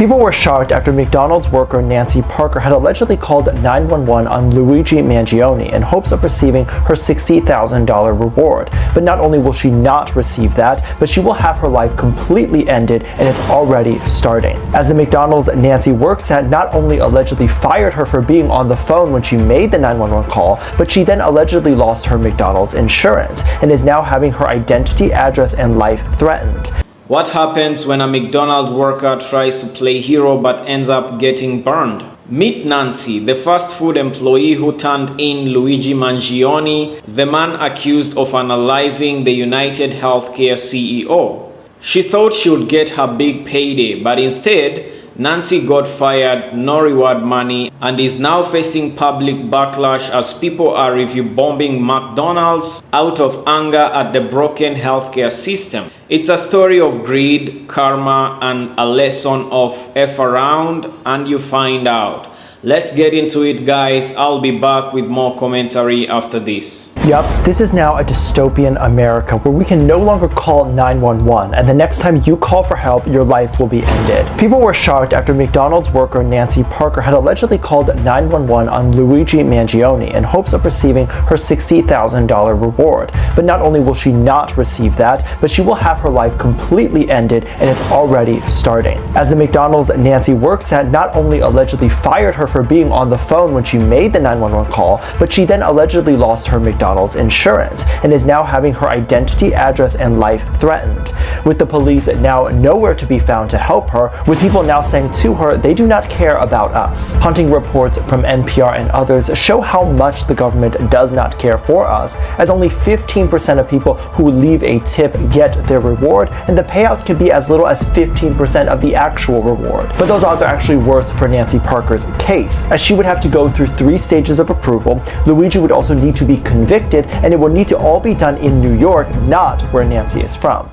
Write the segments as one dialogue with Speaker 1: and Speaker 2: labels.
Speaker 1: People were shocked after McDonald's worker Nancy Parker had allegedly called 911 on Luigi Mangione in hopes of receiving her $60,000 reward. But not only will she not receive that, but she will have her life completely ended, and it's already starting. As the McDonald's Nancy works at not only allegedly fired her for being on the phone when she made the 911 call, but she then allegedly lost her McDonald's insurance and is now having her identity, address, and life threatened.
Speaker 2: What happens when a McDonald's worker tries to play hero but ends up getting burned? Meet Nancy, the fast food employee who turned in Luigi Mangione, the man accused of unaliving the United Healthcare CEO. She thought she would get her big payday, but instead, Nancy got fired, no reward money, and is now facing public backlash as people are review bombing McDonald's out of anger at the broken healthcare system. It's a story of greed, karma, and a lesson of F around, and you find out. Let's get into it, guys. I'll be back with more commentary after this.
Speaker 1: Yup, this is now a dystopian America where we can no longer call 911, and the next time you call for help, your life will be ended. People were shocked after McDonald's worker Nancy Parker had allegedly called 911 on Luigi Mangione in hopes of receiving her $60,000 reward. But not only will she not receive that, but she will have her life completely ended, and it's already starting. As the McDonald's Nancy works at not only allegedly fired her for being on the phone when she made the 911 call, but she then allegedly lost her McDonald's insurance and is now having her identity, address, and life threatened. With the police now nowhere to be found to help her, with people now saying to her they do not care about us. Hunting reports from NPR and others show how much the government does not care for us, as only 15% of people who leave a tip get their reward, and the payout can be as little as 15% of the actual reward. But those odds are actually worse for Nancy Parker's case, as she would have to go through 3 stages of approval. Luigi would also need to be convicted, and it would need to all be done in New York, not where Nancy is from.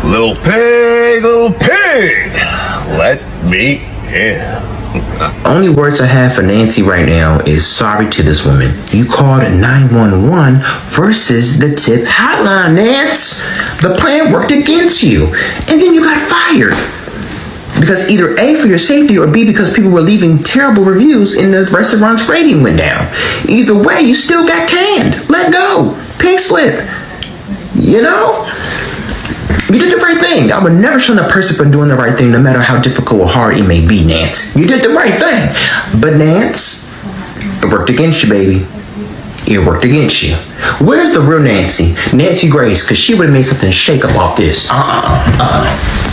Speaker 3: Little pig, let me in.
Speaker 4: Only words I have for Nancy right now is sorry to this woman. You called 911 versus the tip hotline, Nance. The plan worked against you, and then you got fired. Because either A, for your safety, or B, because people were leaving terrible reviews and the restaurant's rating went down. Either way, you still got canned. Let go. Pink slip. You know? You did the right thing. I would never shun a person for doing the right thing, no matter how difficult or hard it may be, Nance. You did the right thing. But Nance, it worked against you, baby. It worked against you. Where's the real Nancy? Nancy Grace, because she would have made something shake up off this.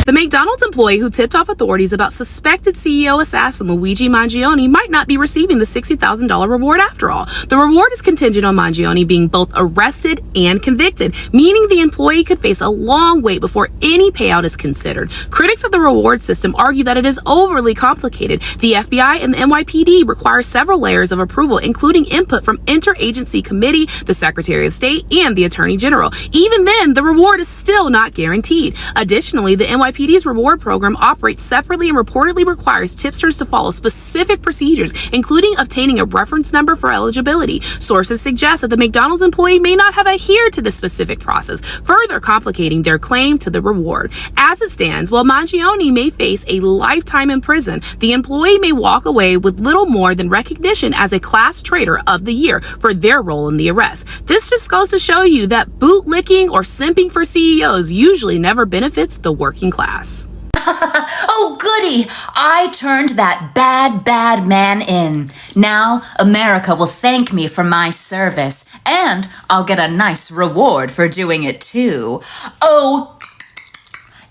Speaker 5: The McDonald's employee who tipped off authorities about suspected CEO assassin Luigi Mangione might not be receiving the $60,000 reward after all. The reward is contingent on Mangione being both arrested and convicted, meaning the employee could face a long wait before any payout is considered. Critics of the reward system argue that it is overly complicated. The FBI and the NYPD require several layers of approval, including input from interagency committee, the Secretary of State, and the Attorney General. Even then, the reward is still not guaranteed. Additionally, the NYPD's reward program operates separately and reportedly requires tipsters to follow specific procedures, including obtaining a reference number for eligibility. Sources suggest that the McDonald's employee may not have adhered to this specific process, further complicating their claim to the reward. As it stands, while Mangione may face a lifetime in prison, the employee may walk away with little more than recognition as a class traitor of the year for their role in the arrest. This just goes to show you that bootlicking or simping for CEOs usually never benefits the working class.
Speaker 6: Oh, goody! I turned that bad man in. Now America will thank me for my service, and I'll get a nice reward for doing it too. Oh,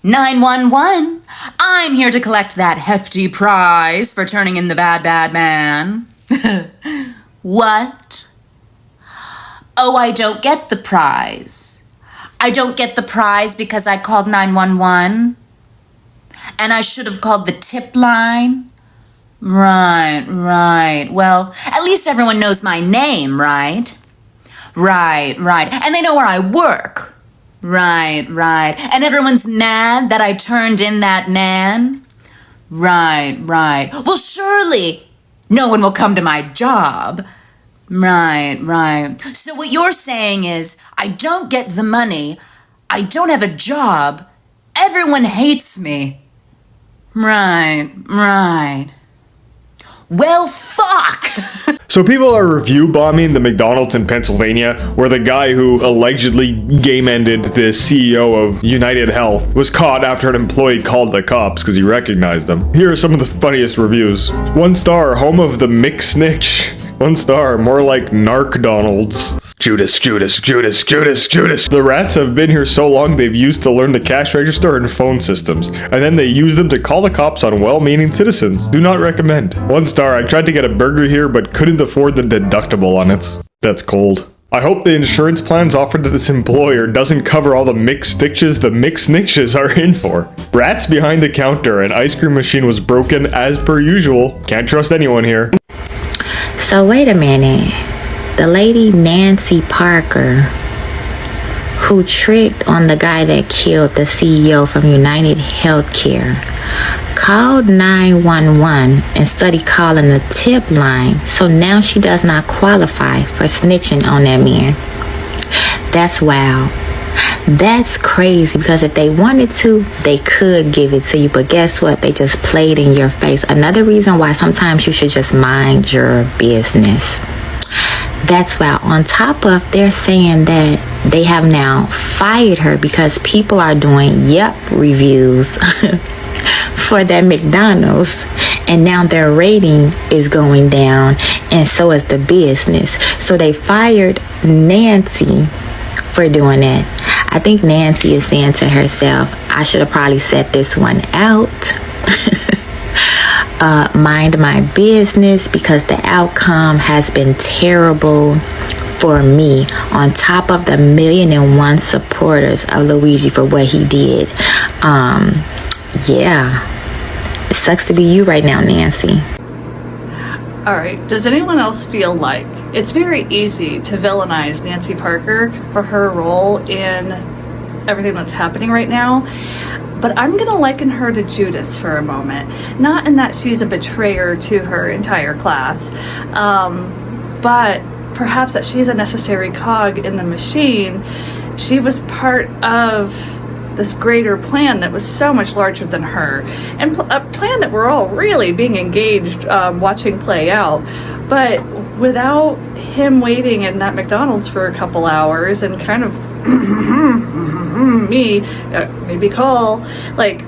Speaker 6: 911, I'm here to collect that hefty prize for turning in the bad man. What? Oh, I don't get the prize. I don't get the prize because I called 911? And I should have called the tip line? Right. Well, at least everyone knows my name, right? Right. And they know where I work. Right. And everyone's mad that I turned in that man? Right. Well, surely no one will come to my job. Right. So what you're saying is I don't get the money, I don't have a job. Everyone hates me. Right. Well, fuck!
Speaker 7: So people are review bombing the McDonald's in Pennsylvania, where the guy who allegedly game-ended the CEO of United Health was caught after an employee called the cops because he recognized him. Here are some of the funniest reviews. 1 star, home of the McSnitch. 1 star, more like Narcdonald's. Judas. The rats have been here so long they've used to learn the cash register and phone systems, and then they use them to call the cops on well-meaning citizens. Do not recommend. 1 star, I tried to get a burger here but couldn't afford the deductible on it. That's cold. I hope the insurance plans offered to this employer doesn't cover all the mixed stitches the McSnitches are in for. Rats behind the counter, an ice cream machine was broken as per usual. Can't trust anyone here.
Speaker 8: So wait a minute. The lady Nancy Parker, who tricked on the guy that killed the CEO from United Healthcare, called 911 instead of calling the tip line, so now she does not qualify for snitching on that man. That's wild. That's crazy, because if they wanted to, they could give it to you, but guess what? They just played in your face. Another reason why sometimes you should just mind your business. That's why on top of they're saying that they have now fired her because people are doing reviews for that McDonald's, and now their rating is going down, and so is the business. So they fired Nancy for doing that. I think Nancy is saying to herself, I should have probably set this one out. Mind my business, because the outcome has been terrible for me, on top of the 1,000,001 supporters of Luigi for what he did. It sucks to be you right now, Nancy.
Speaker 9: Alright, does anyone else feel like it's very easy to villainize Nancy Parker for her role in everything that's happening right now? But I'm going to liken her to Judas for a moment. Not in that she's a betrayer to her entire class, but perhaps that she's a necessary cog in the machine. She was part of this greater plan that was so much larger than her, and a plan that we're all really being engaged watching play out. But without him waiting in that McDonald's for a couple hours and kind of maybe call, like,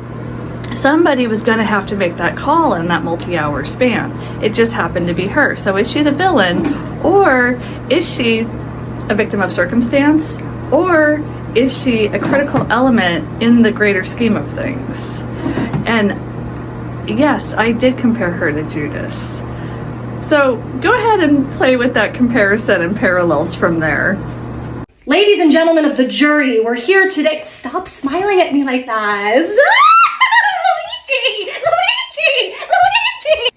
Speaker 9: somebody was going to have to make that call in that multi-hour span. It just happened to be her. So is she the villain, or is she a victim of circumstance, or is she a critical element in the greater scheme of things? And yes, I did compare her to Judas. So go ahead and play with that comparison and parallels from there.
Speaker 10: Ladies and gentlemen of the jury, we're here today. Stop smiling at me like that.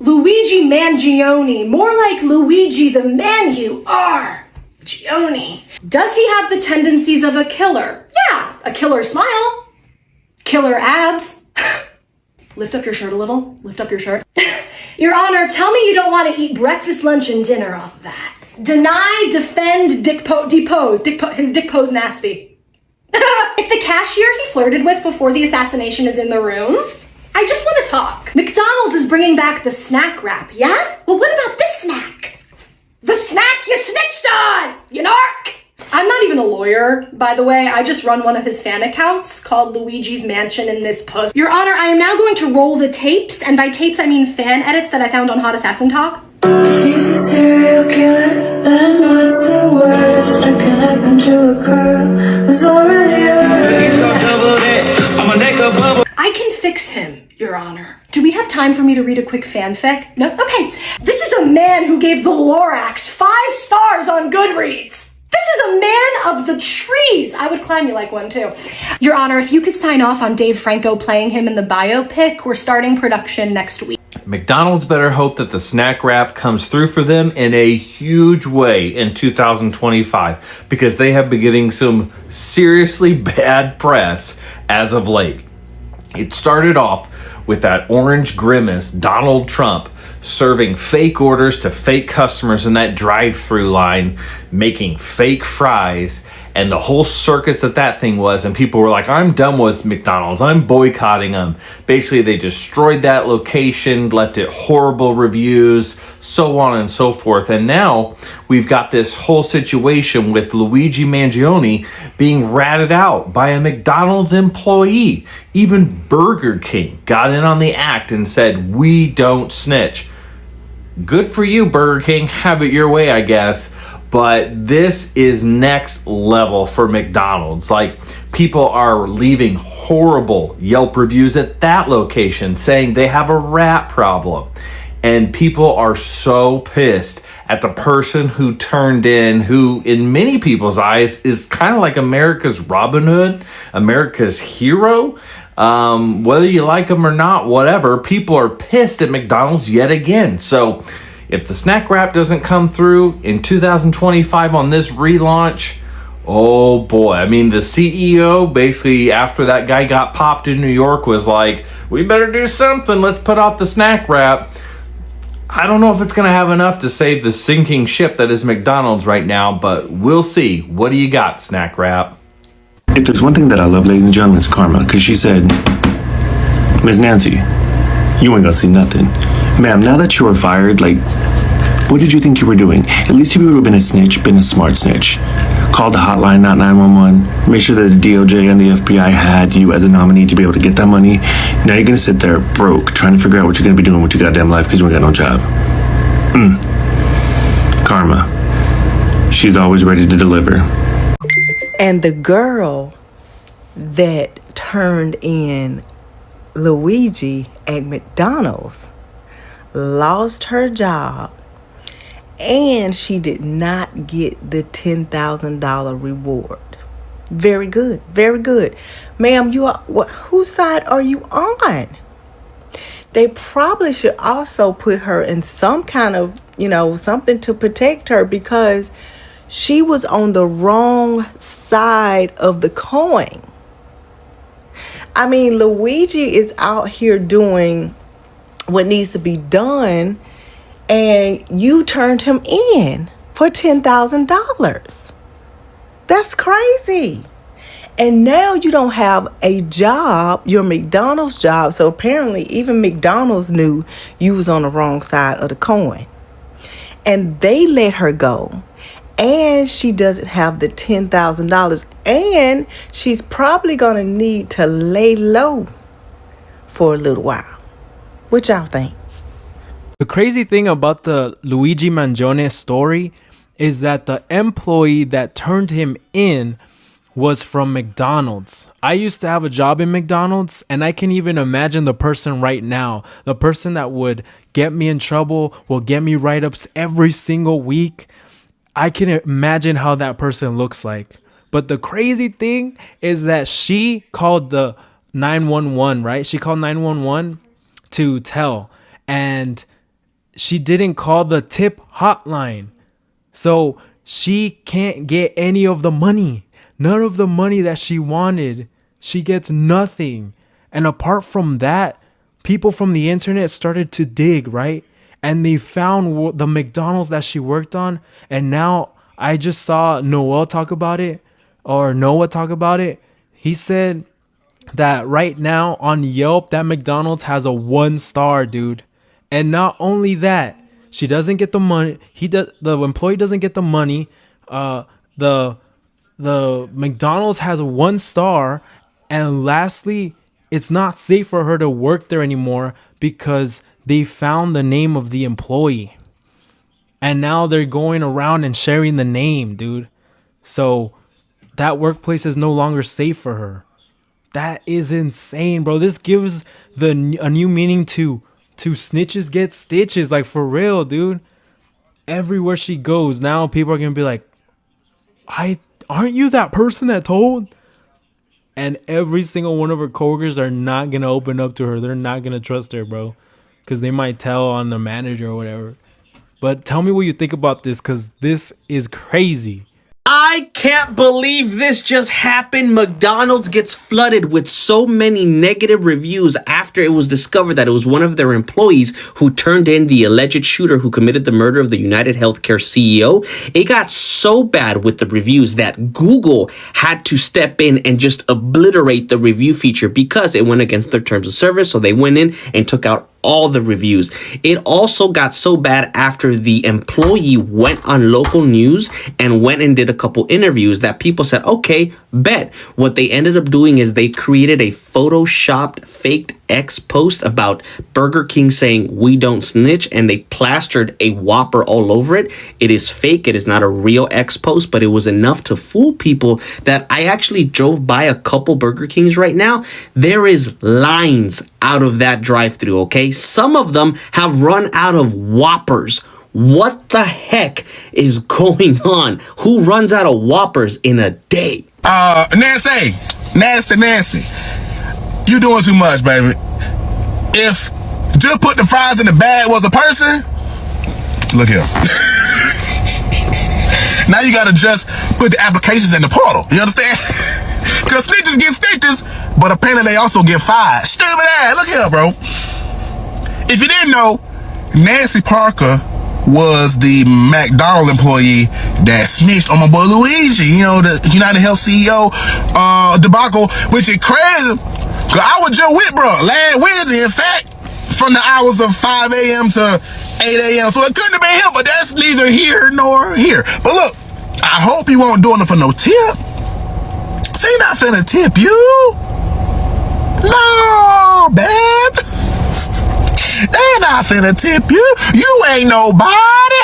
Speaker 10: Luigi Mangione, more like Luigi the man you are. Gione. Does he have the tendencies of a killer? Yeah, a killer smile. Killer abs. Lift up your shirt a little. Lift up your shirt. Your Honor, tell me you don't want to eat breakfast, lunch, and dinner off of that. Deny, defend, depose. His dick pose nasty. If the cashier he flirted with before the assassination is in the room, I just want to talk. McDonald's is bringing back the snack wrap, yeah? Well, what about this snack? The snack you snitched on, you narc! I'm not even a lawyer, by the way. I just run one of his fan accounts called Luigi's Mansion in this post. Your Honor, I am now going to roll the tapes, and by tapes I mean fan edits that I found on Hot Assassin Talk.
Speaker 11: If he's a serial killer, then what's the worst that can happen to a girl who's already
Speaker 10: I can fix him, Your Honor. Do we have time for me to read a quick fanfic? No? Okay. This is a man who gave the Lorax 5 stars on Goodreads. This is a man of the trees. I would climb you like one too. Your Honor, if you could sign off on Dave Franco playing him in the biopic, we're starting production next week.
Speaker 12: McDonald's better hope that the snack wrap comes through for them in a huge way in 2025, because they have been getting some seriously bad press as of late. It started off with that orange grimace, Donald Trump, serving fake orders to fake customers in that drive-through line, making fake fries, and the whole circus that thing was. And people were like, I'm done with McDonald's, I'm boycotting them. Basically, they destroyed that location, left it horrible reviews, so on and so forth. And now we've got this whole situation with Luigi Mangione being ratted out by a McDonald's employee. Even Burger King got in on the act and said, we don't snitch. Good for you, Burger King. Have it your way, I guess. But this is next level for McDonald's. Like, people are leaving horrible Yelp reviews at that location saying they have a rat problem. And people are so pissed at the person who turned in, who in many people's eyes is kind of like America's Robin Hood, America's hero. Whether you like them or not, whatever, people are pissed at McDonald's yet again. So if the snack wrap doesn't come through in 2025 on this relaunch, oh boy. I mean, the CEO basically, after that guy got popped in New York, was like, we better do something. Let's put out the snack wrap. I don't know if it's going to have enough to save the sinking ship that is McDonald's right now, but we'll see. What do you got, snack wrap?
Speaker 4: If there's one thing that I love, ladies and gentlemen, it's Karma. Because she said, Miss Nancy, you ain't gonna see nothing. Ma'am, now that you were fired, like, what did you think you were doing? At least if you would have been a snitch, been a smart snitch. Called the hotline, not 911. Make sure that the DOJ and the FBI had you as a nominee to be able to get that money. Now you're gonna sit there broke, trying to figure out what you're gonna be doing with your goddamn life because you ain't got no job. Karma. She's always ready to deliver.
Speaker 13: And the girl that turned in Luigi at McDonald's lost her job, and she did not get the $10,000 reward. Very good, very good. Ma'am, you are, whose side are you on? They probably should also put her in some kind of, something to protect her, because she was on the wrong side of the coin. I mean, Luigi is out here doing what needs to be done, and you turned him in for $10,000. That's crazy. And now you don't have a job, your McDonald's job. So apparently even McDonald's knew you was on the wrong side of the coin. And they let her go. And she doesn't have the $10,000. And she's probably going to need to lay low for a little while. What y'all think?
Speaker 14: The crazy thing about the Luigi Mangione story is that the employee that turned him in was from McDonald's. I used to have a job in McDonald's, and I can even imagine the person right now, the person that would get me in trouble, will get me write-ups every single week. I can imagine how that person looks like. But the crazy thing is that she called the 911, right? She called 911 to tell, and she didn't call the tip hotline. So she can't get any of the money. None of the money that she wanted. She gets nothing. And apart from that, people from the internet started to dig, right? And they found the McDonald's that she worked on. And now I just saw Noah talk about it. He said that right now on Yelp, that McDonald's has a 1-star, dude. And not only that, she doesn't get the money. The employee doesn't get the money. The McDonald's has a 1-star. And lastly, it's not safe for her to work there anymore because they found the name of the employee. And now they're going around and sharing the name, dude. So that workplace is no longer safe for her. That is insane, bro. This gives a new meaning to snitches get stitches. Like, for real, dude. Everywhere she goes, now people are going to be like, aren't you that person that told? And every single one of her coworkers are not going to open up to her. They're not going to trust her, bro. Because they might tell on the manager or whatever. But tell me what you think about this, because this is crazy.
Speaker 15: I can't believe this just happened. McDonald's gets flooded with so many negative reviews after it was discovered that it was one of their employees who turned in the alleged shooter who committed the murder of the United Healthcare CEO. It got so bad with the reviews that Google had to step in and just obliterate the review feature because it went against their terms of service. So they went in and took out all the reviews. It also got so bad after the employee went on local news and went and did a couple interviews that people said, okay, bet. What they ended up doing is they created a photoshopped faked X post about Burger King saying we don't snitch, and they plastered a Whopper all over it. It is fake. It is not a real X post, but it was enough to fool people that I actually drove by a couple Burger Kings right now. There is lines out of that drive-thru, okay? Some of them have run out of Whoppers. What the heck is going on? Who runs out of Whoppers in a day?
Speaker 16: Nasty, you doing too much, baby. If just put the fries in the bag was a person, look here. Now you gotta just put the applications in the portal. You understand? Because snitches get stitches, but apparently they also get fired. Stupid ass. Look here, bro. If you didn't know, Nancy Parker was the McDonald's employee that snitched on my boy Luigi, you know, the United Health CEO debacle, which is crazy. Cause I was just with bro last Wednesday, in fact, from the hours of 5 a.m. to 8 a.m. So it couldn't have been him, but that's neither here nor here. But look, I hope he won't do it for no tip. So he not finna tip you. No, babe. They not finna tip you. You ain't nobody.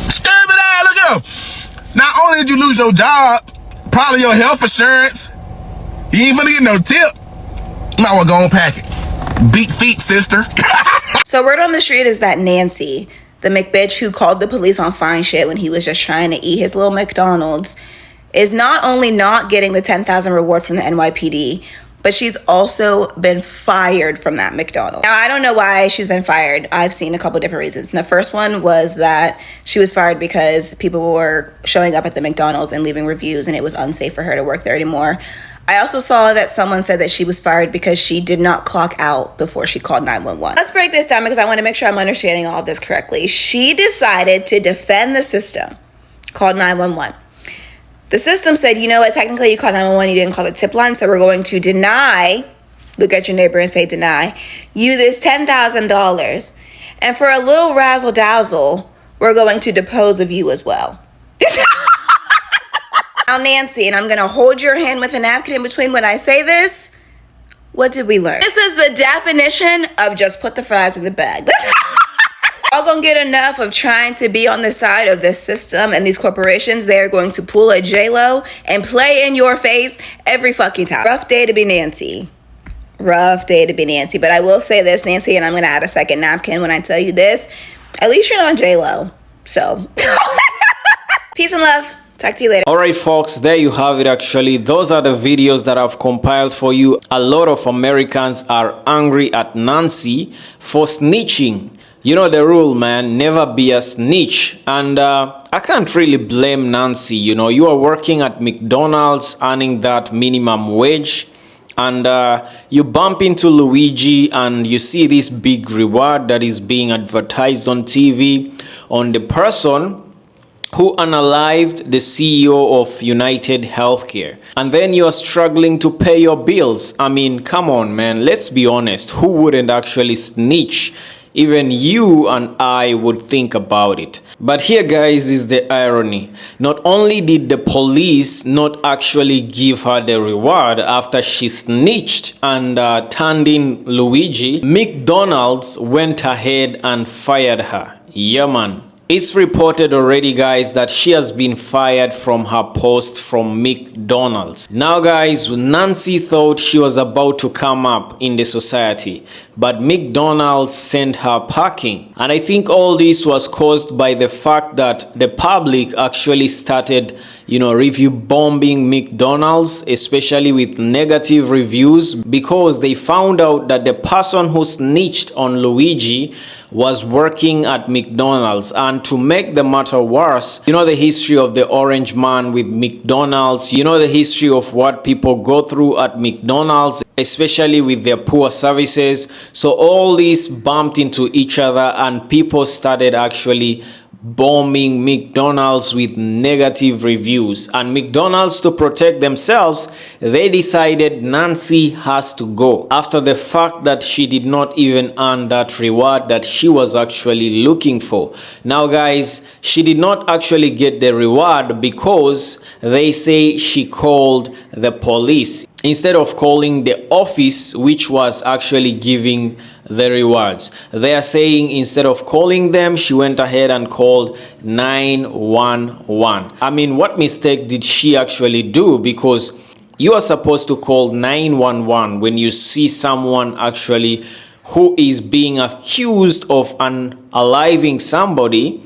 Speaker 16: Stupid ass, look at him. Not only did you lose your job, probably your health insurance, you ain't finna get no tip. Now we're gonna pack it. Beat feet, sister.
Speaker 17: So word on the street is that Nancy, the McBitch who called the police on fine shit when he was just trying to eat his little McDonald's, is not only not getting the $10,000 reward from the NYPD, but she's also been fired from that McDonald's. Now, I don't know why she's been fired. I've seen a couple different reasons. And the first one was that she was fired because people were showing up at the McDonald's and leaving reviews and it was unsafe for her to work there anymore. I also saw that someone said that she was fired because she did not clock out before she called 911. Let's break this down because I want to make sure I'm understanding all of this correctly. She decided to defend the system, called 911. The system said, you know what, technically you called 911, you didn't call the tip line, so we're going to deny, look at your neighbor and say deny, you this $10,000. And for a little razzle dazzle, we're going to depose of you as well. Now, Nancy, and I'm going to hold your hand with a napkin in between when I say this. What did we learn? This is the definition of just put the fries in the bag. Y'all gonna get enough of trying to be on the side of this system and these corporations. They're going to pull a J-Lo and play in your face every fucking time. Rough day to be Nancy. Rough day to be Nancy. But I will say this, Nancy, and I'm gonna add a second napkin when I tell you this. At least you're not J-Lo. So, peace and love. Talk to you later.
Speaker 2: Alright folks, there you have it actually. Those are the videos that I've compiled for you. A lot of Americans are angry at Nancy for snitching. You know the rule, man, never be a snitch. And I can't really blame Nancy. You know, you are working at McDonald's earning that minimum wage, and you bump into Luigi and you see this big reward that is being advertised on TV on the person who unalived the CEO of United Healthcare. And then you are struggling to pay your bills. I mean, come on, man, let's be honest. Who wouldn't actually snitch? Even you and I would think about it. But here, guys, is the irony. Not only did the police not actually give her the reward after she snitched and turned in Luigi, McDonald's went ahead and fired her. Yeah, man. It's reported already, guys, that she has been fired from her post from McDonald's. Now, guys, Nancy thought she was about to come up in the society, but McDonald's sent her packing. And I think all this was caused by the fact that the public actually started, review bombing McDonald's, especially with negative reviews, because they found out that the person who snitched on Luigi was working at McDonald's. And to make the matter worse, the history of the orange man with McDonald's, the history of what people go through at McDonald's, especially with their poor services. So all this bumped into each other, and people started actually bombing McDonald's with negative reviews. And McDonald's, to protect themselves, they decided Nancy has to go, after the fact that she did not even earn that reward that she was actually looking for. Now guys, she did not actually get the reward because they say she called the police instead of calling the office which was actually giving the rewards. They are saying instead of calling them, she went ahead and called 911. I mean, what mistake did she actually do? Because you are supposed to call 911 when you see someone actually who is being accused of unaliving somebody,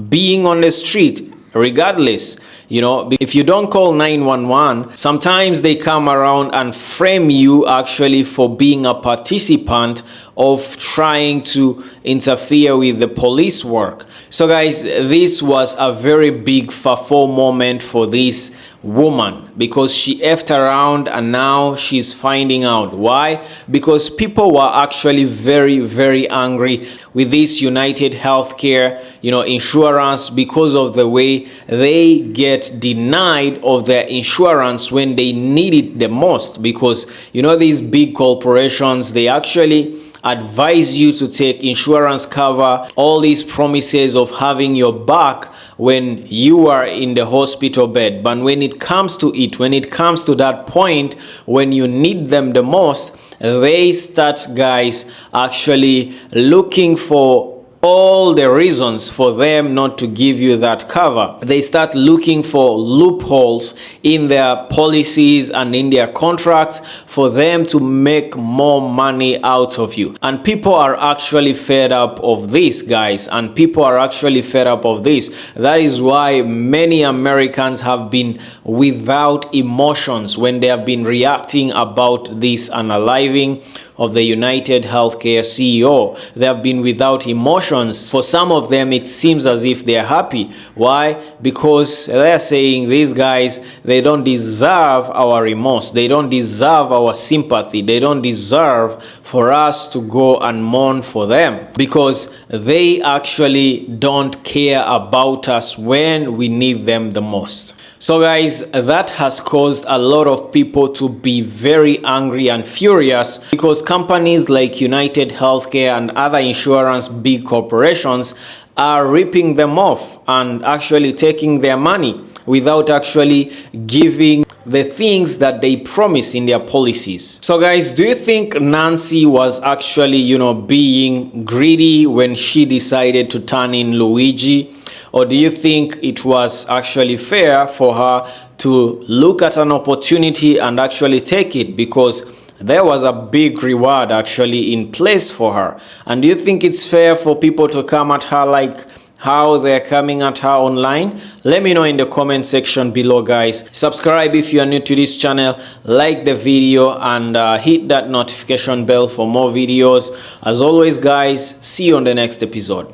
Speaker 2: being on the street, regardless. If you don't call 911, sometimes they come around and frame you actually for being a participant of trying to interfere with the police work. So guys, this was a very big FAFO moment for this woman, because she effed around and now she's finding out. Why? Because people were actually very, very angry with this United Healthcare, insurance, because of the way they get denied of their insurance when they need it the most. Because these big corporations, they actually advise you to take insurance cover, all these promises of having your back when you are in the hospital bed. But when it comes to that point when you need them the most, they start, guys, actually looking for all the reasons for them not to give you that cover. They start looking for loopholes in their policies and in their contracts for them to make more money out of you. And people are actually fed up of this, guys. And people are actually fed up of this. That is why many Americans have been without emotions when they have been reacting about this unaliving of the United Healthcare CEO. They have been without emotions. For some of them, it seems as if they are happy. Why? Because they are saying these guys, they don't deserve our remorse. They don't deserve our sympathy. They don't deserve for us to go and mourn for them, because they actually don't care about us when we need them the most. So guys, that has caused a lot of people to be very angry and furious, because companies like United Healthcare and other insurance big corporations are ripping them off and actually taking their money without actually giving the things that they promise in their policies. So guys, do you think Nancy was actually, being greedy when she decided to turn in Luigi? Or do you think it was actually fair for her to look at an opportunity and actually take it, because there was a big reward actually in place for her? And do you think it's fair for people to come at her like how they're coming at her online? Let me know in the comment section below, guys. Subscribe if you are new to this channel, like the video, and hit that notification bell for more videos. As always, guys, see you on the next episode.